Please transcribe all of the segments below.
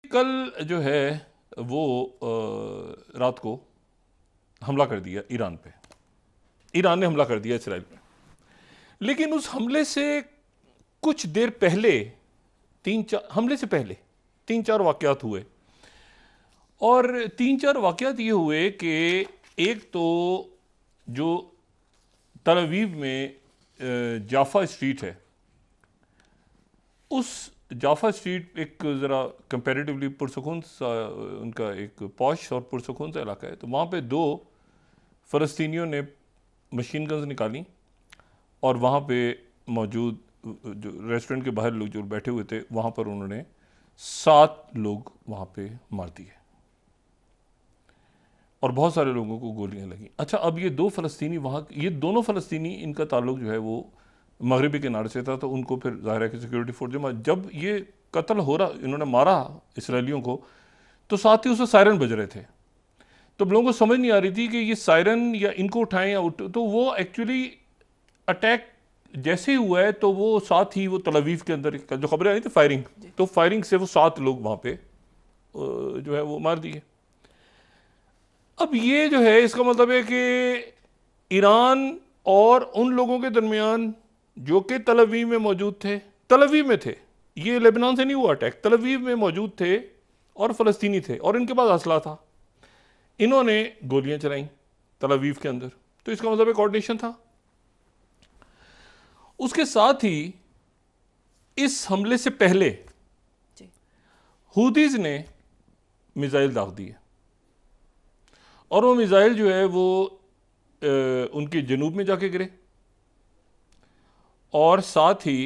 कल जो है वो रात को हमला कर दिया ईरान पे। ईरान ने हमला कर दिया इसराइल पे, लेकिन उस हमले से कुछ देर पहले हमले से पहले तीन चार वाकयात हुए। और तीन चार वाकयात ये हुए कि एक तो जो तल अवीव में जाफा स्ट्रीट है, उस जाफा स्ट्रीट एक ज़रा कंपैरेटिवली पुरसकून सा उनका एक पॉश और पुरसकून सा इलाका है। तो वहाँ पे दो फ़लस्तीनियों ने मशीन गन्स निकाली और वहाँ पे मौजूद जो रेस्टोरेंट के बाहर लोग जो बैठे हुए थे वहाँ पर उन्होंने 7 लोग वहाँ पे मार दिए और बहुत सारे लोगों को गोलियां लगी। अच्छा, अब ये दो फ़लस्तीनी वहाँ, ये दोनों फ़लस्तीनी, इनका ताल्लुक जो है वो मगरबी किनारे से था। तो उनको फिर ज़ाहिर है कि सिक्योरिटी फोर्स जब ये कत्ल हो रहा, इन्होंने मारा इसराइलियों को, तो साथ ही उसमें सायरन बज रहे थे। तो लोगों को समझ नहीं आ रही थी कि ये सायरन या इनको उठाएं या तो वो एक्चुअली अटैक जैसे ही हुआ है तो वो साथ ही वो तल अवीव के अंदर जो खबरें आ रही थी फायरिंग, तो फायरिंग से वो 7 लोग वहाँ पे जो है वो मार दिए। अब ये जो है इसका मतलब है कि ईरान और उन लोगों के दरमियान जो कि तल अवीव में मौजूद थे, तल अवीव में थे, ये लेबनान से नहीं हुआ अटैक, तल अवीव में मौजूद थे और फ़लस्तीनी थे और इनके पास असला था। इन्होंने गोलियां चलाई तल अवीव के अंदर, तो इसका मतलब एक कोऑर्डिनेशन था। उसके साथ ही इस हमले से पहले हूदीज ने मिसाइल दाग दिए और वो मिसाइल जो है वो उनके जनूब में जाके गिरे और साथ ही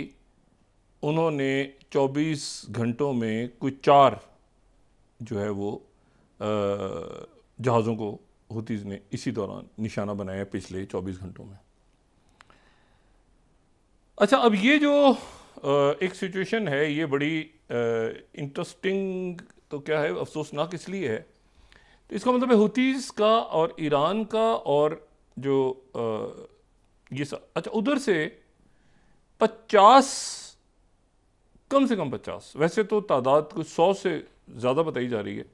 उन्होंने 24 घंटों में कुछ 4 जो है वो जहाज़ों को हूतीज़ ने इसी दौरान निशाना बनाया पिछले 24 घंटों में। अच्छा, अब ये जो एक सिचुएशन है ये बड़ी इंटरेस्टिंग तो क्या है, अफसोसनाक इसलिए है। तो इसका मतलब है हूतीज़ का और ईरान का और जो अच्छा, उधर से 50, कम से कम 50, वैसे तो तादाद कुछ 100 से ज़्यादा बताई जा रही है,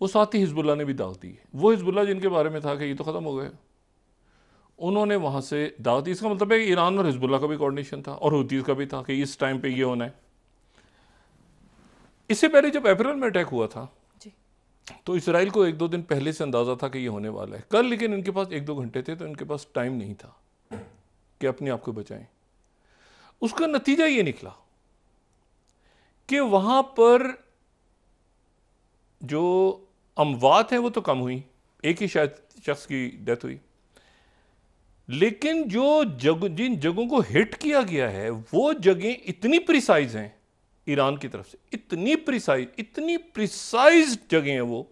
वो साथ ही हिजबुल्लाह ने भी दाग दी है। वो हिजबुल्लाह जिनके बारे में था कि ये तो ख़त्म हो गए, उन्होंने वहाँ से दाग दी। इसका मतलब है कि ईरान और हिजबुल्लाह का भी कोऑर्डिनेशन था और हूतीज़ का भी था कि इस टाइम पे ये होना है। इससे पहले जब अप्रैल में अटैक हुआ था तो इसराइल को 1-2 दिन पहले से अंदाज़ा था कि ये होने वाला है कल, लेकिन इनके पास 1-2 घंटे थे तो इनके पास टाइम नहीं था कि अपने आप को बचाएं। उसका नतीजा ये निकला कि वहाँ पर जो अमवात हैं वो तो कम हुई, एक ही शायद शख्स की डेथ हुई, लेकिन जिन जगहों को हिट किया गया है वो जगहें इतनी प्रिसाइज हैं ईरान की तरफ से, इतनी प्रिसाइज जगह हैं वो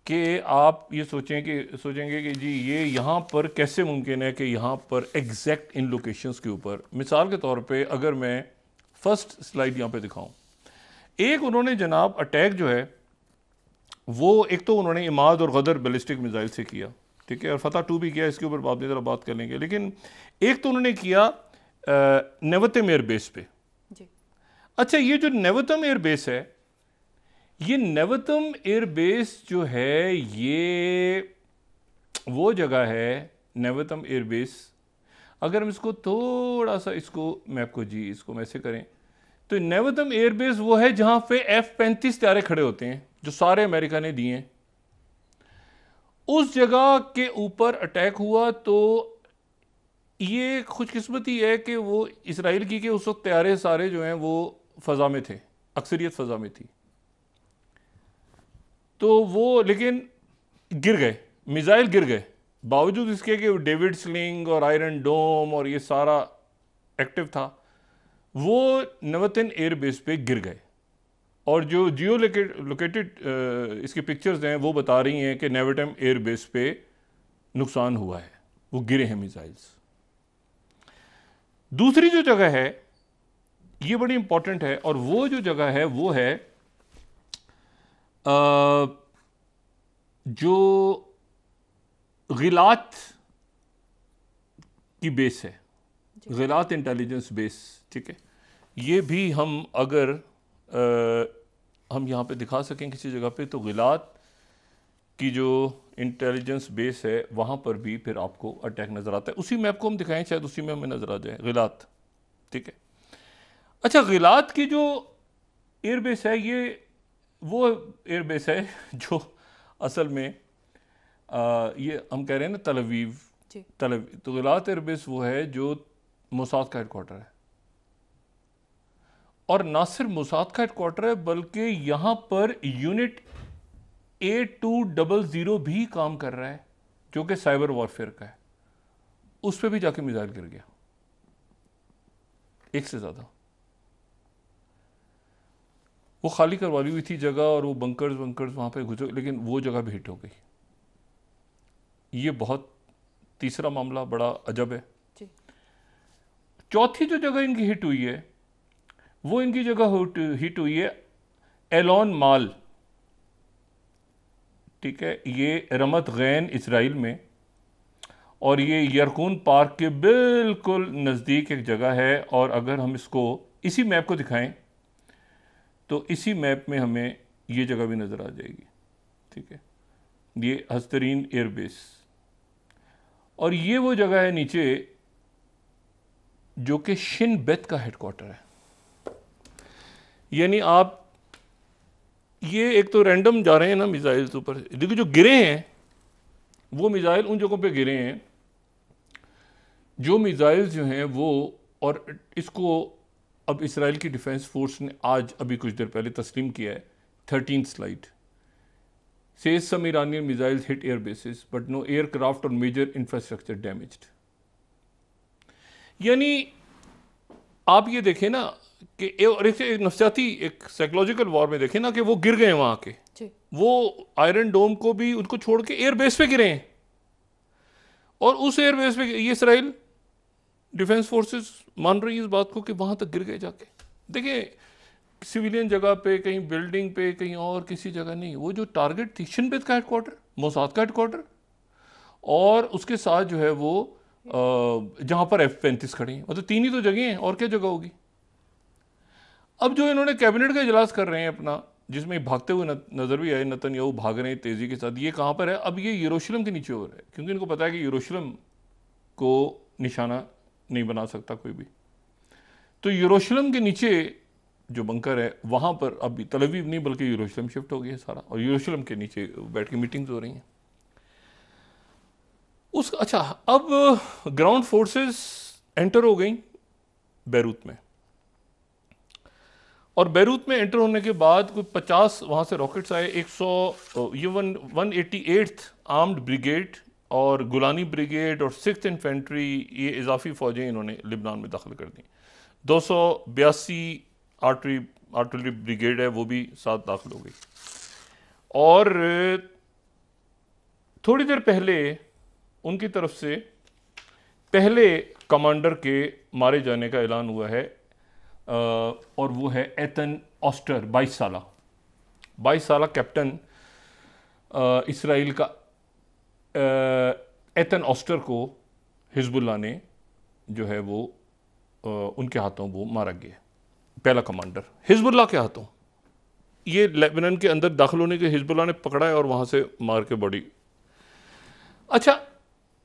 कि आप ये सोचेंगे कि जी ये यहाँ पर कैसे मुमकिन है कि यहाँ पर एग्जैक्ट इन लोकेशंस के ऊपर। मिसाल के तौर पे अगर मैं फर्स्ट स्लाइड यहाँ पे दिखाऊं, एक उन्होंने जनाब अटैक जो है वो एक तो उन्होंने इमाद और गदर बैलिस्टिक मिसाइल से किया, ठीक है, और फतह 2 भी किया, इसके ऊपर बाद में ज़रा बात कर लेंगे। लेकिन एक तो उन्होंने किया नेवतम एयर बेस पे। अच्छा, ये जो नेवतम एयर बेस है, ये नेवतम एयर बेस जो है ये वो जगह है, नेवतम एयर बेस। अगर हम इसको थोड़ा सा इसको मैप को जी इसको हम ऐसे करें तो नेवतम एयर बेस वो है जहां पे F-35 तैयारे खड़े होते हैं जो सारे अमेरिका ने दिए हैं। उस जगह के ऊपर अटैक हुआ तो ये खुशकिस्मती है कि वो इसराइल की कि उस वक्त तैयारे सारे जो हैं वो फ़ज़ा में थे, अक्सरियत फ़ज़ा में थी, तो वो लेकिन गिर गए, मिसाइल गिर गए, बावजूद इसके कि डेविड स्लिंग और आयरन डोम और ये सारा एक्टिव था, वो नेवतम एयर बेस पे गिर गए। और जो जियो लोकेटेड इसकी पिक्चर्स हैं वो बता रही हैं कि नेवतम एयर बेस पे नुकसान हुआ है, वो गिरे हैं मिसाइल्स। दूसरी जो जगह है ये बड़ी इंपॉर्टेंट है और वो जो जगह है वो है जो गिलात की बेस है, गिलात इंटेलिजेंस बेस, ठीक है। ये भी हम अगर हम यहाँ पे दिखा सकें किसी जगह पे, तो गिलात की जो इंटेलिजेंस बेस है वहाँ पर भी फिर आपको अटैक नज़र आता है। उसी मैप को हम दिखाएं, शायद उसी में हमें नज़र आ जाए गिलात। ठीक है, अच्छा, गिलात की जो एयरबेस है ये वो एयरबेस है जो असल में ये हम कह रहे हैं ना तल अवीव, तो गिलात एयरबेस वो है जो मोसाद का हेडक्वार्टर है, और ना सिर्फ मोसाद का हेडक्वार्टर है बल्कि यहाँ पर यूनिट A200 भी काम कर रहा है जो कि साइबर वॉरफेयर का है। उस पर भी जाके मिसाइल गिर गया, एक से ज़्यादा। वो खाली करवा ली हुई थी जगह और वो बंकर्स वहाँ पे घुसे, लेकिन वो जगह भी हिट हो गई। ये बहुत तीसरा मामला बड़ा अजब है। चौथी जो जगह इनकी हिट हुई है वो इनकी जगह हिट हुई है एलोन माल। ठीक है, ये रमत गैन इसराइल में, और ये यरकून पार्क के बिल्कुल नज़दीक एक जगह है। और अगर हम इसको इसी मैप को दिखाएं तो इसी मैप में हमें ये जगह भी नज़र आ जाएगी। ठीक है, ये हस्तरीन एयरबेस, और ये वो जगह है नीचे जो कि शिन बेत का हेडक्वार्टर है। यानी आप ये एक तो रैंडम जा रहे हैं ना मिसाइल्स ऊपर, देखिए जो गिरे हैं वो मिसाइल उन जगहों पे गिरे हैं जो मिसाइल्स जो हैं वो, और इसको अब इसराइल की डिफेंस फोर्स ने आज अभी कुछ देर पहले तस्लीम किया है। 13th slide says some Iranian missiles hit air bases but no aircraft or major infrastructure damaged। यानी आप ये देखें ना कि और एक नफ्सियाती एक साइकोलॉजिकल वॉर में देखें ना कि वो गिर गए वहाँ के, वो आयरन डोम को भी उनको छोड़ के एयर बेस पे गिरे हैं, और उस एयर बेस पे ये इसराइल डिफेंस फोर्सेस मान रही है इस बात को कि वहाँ तक गिर गए जाके। देखिए सिविलियन जगह पे, कहीं बिल्डिंग पे, कहीं और किसी जगह नहीं, वो जो टारगेट थी शिन बेत का हेडक्वार्टर, मोसाद का हेडक्वार्टर, और उसके साथ जो है वो जहाँ पर F-35 खड़ी हैं, मतलब तीन ही तो जगह हैं, और क्या जगह होगी। अब जो इन्होंने कैबिनेट का इजलास कर रहे हैं अपना, जिसमें भागते हुए नजर भी आए नेतन्याहू, भाग रहे हैं तेजी के साथ। ये कहाँ पर है? अब ये यरूशलेम के नीचे हो रहा है, क्योंकि इनको पता है कि यरूशलेम को निशाना नहीं बना सकता कोई भी। तो यरूशलेम के नीचे जो बंकर है वहाँ पर अभी तल अवीव नहीं बल्कि यरूशलेम शिफ्ट हो गया है सारा, और यरूशलेम के नीचे बैठ के मीटिंग्स हो रही हैं उस। अच्छा, अब ग्राउंड फोर्सेस एंटर हो गई बैरूत में, और बैरूत में एंटर होने के बाद कोई 50 वहाँ से रॉकेट्स आए। 188th आर्म्ड ब्रिगेड और गुलानी ब्रिगेड और 6th इन्फेंट्री, ये इजाफी फ़ौजें इन्होंने लिबनान में दाखिल कर दी। 282 आर्टिलरी ब्रिगेड है वो भी साथ दाखिल हो गई। और थोड़ी देर पहले उनकी तरफ से पहले कमांडर के मारे जाने का ऐलान हुआ है, और वो है एतन ऑस्टर, 22 साल कैप्टन इसराइल का एतन ऑस्टर को हिजबुल्लाह ने जो है वो उनके हाथों वो मारा गया। पहला कमांडर हिजबुल्लाह के हाथों, ये लेबनान के अंदर दाखिल होने के हिजबुल्लाह ने पकड़ा है और वहाँ से मार के बॉडी। अच्छा,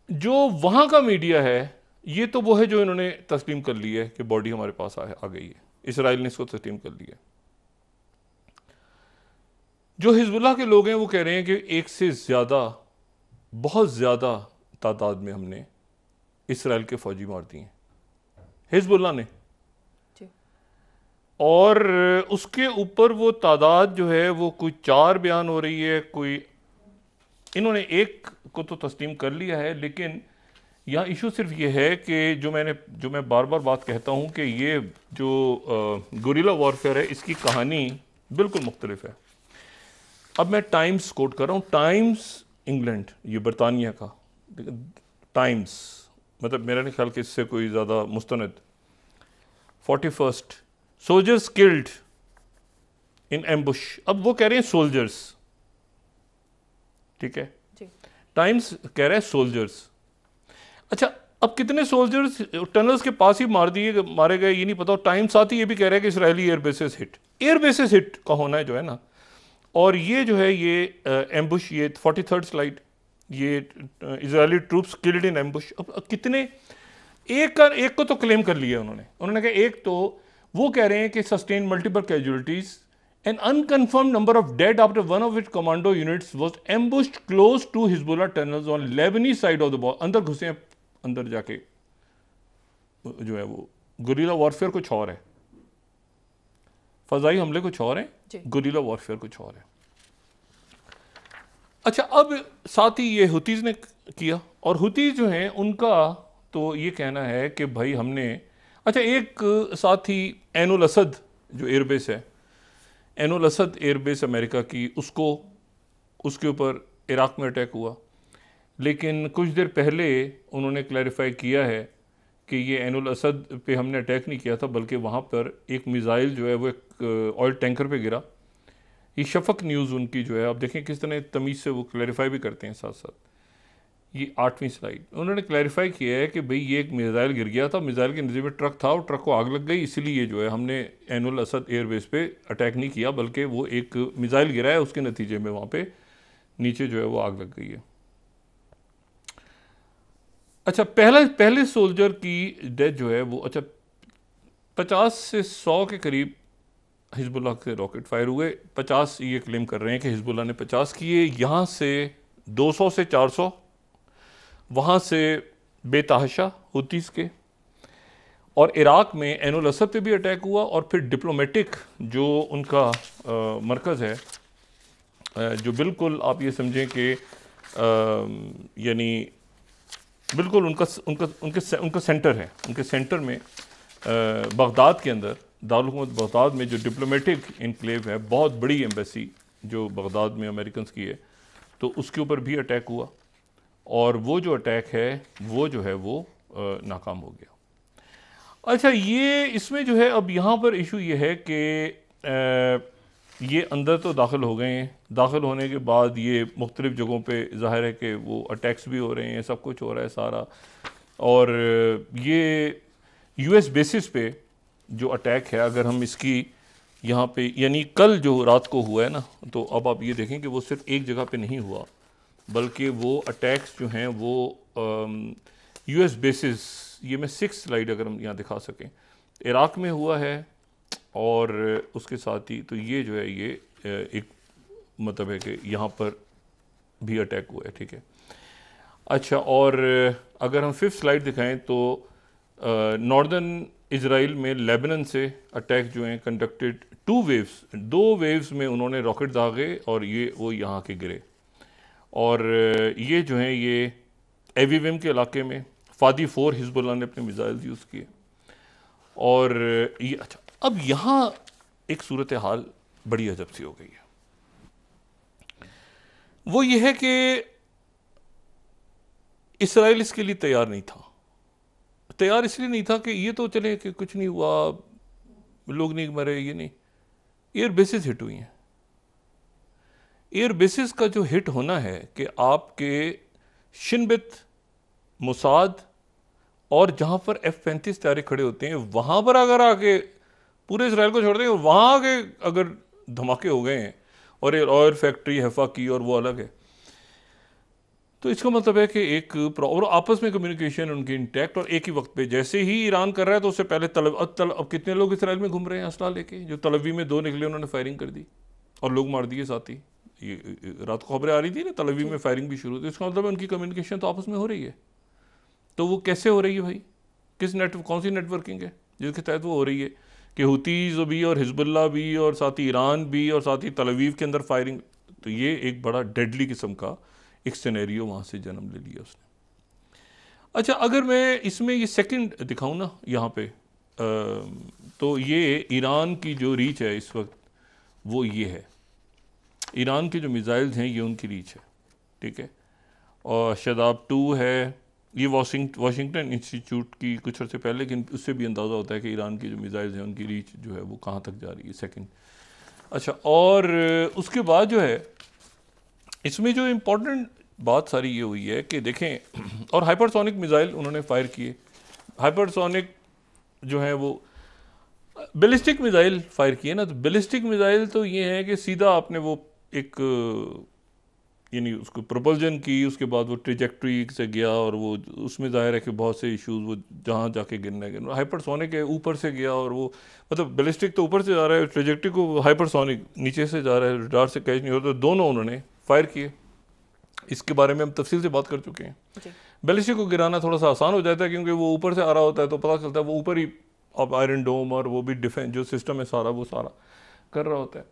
जो वहाँ का मीडिया है ये तो वो है जो इन्होंने तस्लीम कर ली है कि बॉडी हमारे पास आ गई है, इसराइल ने इसको तस्लीम कर लिया। जो हिजबुल्लाह के लोग हैं वो कह रहे हैं कि एक से ज़्यादा, बहुत ज़्यादा तादाद में हमने इसराइल के फौजी मार दिए हैं हिजबुल्लाह ने, और उसके ऊपर वो तादाद जो है वो कोई 4 बयान हो रही है, कोई इन्होंने एक को तो तस्लीम कर लिया है। लेकिन यहाँ इशू सिर्फ ये है कि जो मैं बार बार बात कहता हूँ कि ये जो गुरिल्ला वॉरफेयर है इसकी कहानी बिल्कुल मुख्तलिफ है। अब मैं टाइम्स कोट कर रहा हूँ, टाइम्स इंग्लैंड, ये बरतानिया का टाइम्स, मतलब मेरा नहीं ख्याल कि इससे कोई ज़्यादा मुस्तनद। 41st soldiers killed in ambush, अब वो कह रहे हैं सोल्जर्स, ठीक है, टाइम्स कह रहा है सोल्जर्स। अच्छा, अब कितने सोल्जर्स टनल्स के पास ही मारे गए ये नहीं पता। टाइम्स साथ ही ये भी कह रहा है कि Israeli airbases hit, air bases hit का होना जो है ना, और ये जो है ये एम्बुश, ये 43rd स्लाइड, ये Israeli troops killed in ambush. अब कितने, एक को तो क्लेम कर लिया उन्होंने कहा, एक तो वो कह रहे हैं कि sustain multiple casualties, an unconfirmed number of dead after one of it commando units was ambushed close to Hezbollah tunnels on Lebanese side of the border. अंदर घुसे हैं, अंदर जाके जो है वो गुरिल्ला वॉरफेयर कुछ और है, फजाई हमले कुछ और है, गुरिल्ला वॉरफेयर कुछ और है। अच्छा, अब साथ ही ये हुतीज ने किया, और हुतीज जो हैं उनका तो ये कहना है कि भाई हमने, अच्छा एक साथ ही ऐनुल असद जो एयरबेस है, ऐनुल असद एयरबेस अमेरिका की, उसके ऊपर इराक में अटैक हुआ, लेकिन कुछ देर पहले उन्होंने क्लैरिफाई किया है कि ये ऐनुल असद पे हमने अटैक नहीं किया था, बल्कि वहाँ पर एक मिसाइल जो है वो एक ऑयल टैंकर पे गिरा। ये शफक न्यूज़ उनकी जो है, आप देखें किस तरह तमीज़ से वो क्लैरिफाई भी करते हैं साथ साथ। ये 8वीं स्लाइड, उन्होंने क्लैरिफाई किया है कि भाई ये एक मिसाइल गिर गया था, मिसाइल के नज़ीर में ट्रक था और ट्रक को आग लग गई, इसीलिए जो है हमने ऐनुल असद एयरबेस पे अटैक नहीं किया, बल्कि वो एक मिसाइल गिरा है, उसके नतीजे में वहाँ पे नीचे जो है वो आग लग गई है। अच्छा, पहले सोल्जर की डेथ जो है वो, अच्छा 50 से 100 के करीब हिजबुल्लाह से रॉकेट फायर हुए। 50 ये क्लेम कर रहे हैं कि हिजबुल्लाह ने 50 किए, यहाँ से 200 से 400, वहाँ से बेतहाशा हुतीस के, और इराक में ऐनुल असद पे भी अटैक हुआ, और फिर डिप्लोमेटिक जो उनका मरकज़ है, जो बिल्कुल आप ये समझें कि यानी बिल्कुल उनका सेंटर है, उनके सेंटर में बगदाद के अंदर, दारुल हुकूमत बगदाद में जो डिप्लोमेटिक इनक्लेव है, बहुत बड़ी एम्बेसी जो बगदाद में अमेरिकन की है, तो उसके ऊपर भी अटैक हुआ, और वो जो अटैक है वो जो है वो नाकाम हो गया। अच्छा, ये इसमें जो है अब यहाँ पर इशू ये है कि ये अंदर तो दाखिल हो गए हैं, दाखिल होने के बाद ये मुख्तलिफ़ जगहों पे ज़ाहिर है कि वो अटैक्स भी हो रहे हैं, सब कुछ हो रहा है सारा, और ये US बेसिस पे जो अटैक है, अगर हम इसकी यहाँ पे, यानी कल जो रात को हुआ है ना, तो अब आप ये देखें कि वो सिर्फ एक जगह पे नहीं हुआ, बल्कि वो अटैक्स जो हैं वो US बेसिस, ये मैं 6 स्लाइड अगर हम यहाँ दिखा सकें, इराक में हुआ है, और उसके साथ ही तो ये जो है ये एक मतलब है कि यहाँ पर भी अटैक हुआ है, ठीक है। अच्छा, और अगर हम 5th स्लाइड दिखाएं तो नॉर्दर्न इजराइल में लेबनान से अटैक जो हैं कंडक्टेड 2 वेव्स में उन्होंने रॉकेट दागे, और ये वो यहाँ के गिरे, और ये जो हैं ये एवीविम के इलाके में फादी 4 हिजबुल्लाह ने अपने मिसाइल यूज़ किए, और ये, अच्छा अब यहाँ एक सूरत हाल बड़ी अजब सी हो गई है, वो ये है कि इसराइल इसके लिए तैयार नहीं था। तैयार इसलिए नहीं था कि ये तो चले कि कुछ नहीं हुआ, लोग नहीं मरे, ये नहीं, एयर बेसिस हिट हुई हैं। एयर बेसिस का जो हिट होना है कि आपके शिनबित, मुसाद, और जहाँ पर F-35 तैयारे खड़े होते हैं, वहाँ पर अगर आके पूरे इसराइल को छोड़ दें, वहाँ आके अगर धमाके हो गए हैं, और ऑयल फैक्ट्री हैफा की, और वो अलग है, तो इसका मतलब है कि एक और आपस में कम्युनिकेशन उनकी इंटैक्ट, और एक ही वक्त पे जैसे ही ईरान कर रहा है तो उससे पहले अब कितने लोग इसराइल में घूम रहे हैं असला लेके, जो तलवी में 2 निकले, उन्होंने फायरिंग कर दी और लोग मार दिए साथ ही। ये रात को खबरें आ रही थी ना, तलवी में फायरिंग भी शुरू हुई, तो इसका मतलब उनकी कम्युनिकेशन तो आपस में हो रही है। तो वो कैसे हो रही है भाई, कौन सी नेटवर्किंग है जिसके तहत वो हो रही है कि हुतीज भी और हिजबुल्लाह भी और साथ ही ईरान भी और साथ ही तलवीव के अंदर फायरिंग। तो ये एक बड़ा डेडली किस्म का एक सिनेरियो वहाँ से जन्म ले लिया उसने। अच्छा, अगर मैं इसमें ये सेकंड दिखाऊं ना यहाँ पे, तो ये ईरान की जो रीच है इस वक्त वो ये है, ईरान के जो मिसाइल्स हैं ये उनकी रीच है, ठीक है। और शदाब 2 है, ये वाशिंगटन इंस्टीट्यूट की कुछ अर्से पहले, लेकिन उससे भी अंदाज़ा होता है कि ईरान की जो मिसाइल्स हैं उनकी रीच जो है वो कहाँ तक जा रही है, सेकंड। अच्छा, और उसके बाद जो है इसमें जो इम्पोर्टेंट बात सारी ये हुई है कि देखें, और हाइपरसोनिक मिसाइल उन्होंने फायर किए, हाइपरसोनिक जो है वो, बैलिस्टिक मिसाइल फायर किए ना, तो बैलिस्टिक मिसाइल तो ये है कि सीधा आपने वो एक यानी उसको प्रोपल्जन की, उसके बाद वो ट्रिजेक्ट्री से गया और वो उसमें जाहिर है कि बहुत से इश्यूज वो जहाँ जाके गिरने गए। हाइपरसोनिक है, ऊपर से गया और वो मतलब बैलिस्टिक तो ऊपर से जा रहा है, ट्रिजेक्ट्री को हाइपरसोनिक नीचे से जा रहा है, रडार से कैच नहीं होता। दोनों उन्होंने फायर किए। इसके बारे में हम तफसील से बात कर चुके हैं। बैलिस्टिक को गिराना थोड़ा सा आसान हो जाता है क्योंकि वो ऊपर से आ रहा होता है, तो पता चलता है वो ऊपर ही अब आयरन डोम और वो भी डिफेंस जो सिस्टम है सारा वो सारा कर रहा होता है।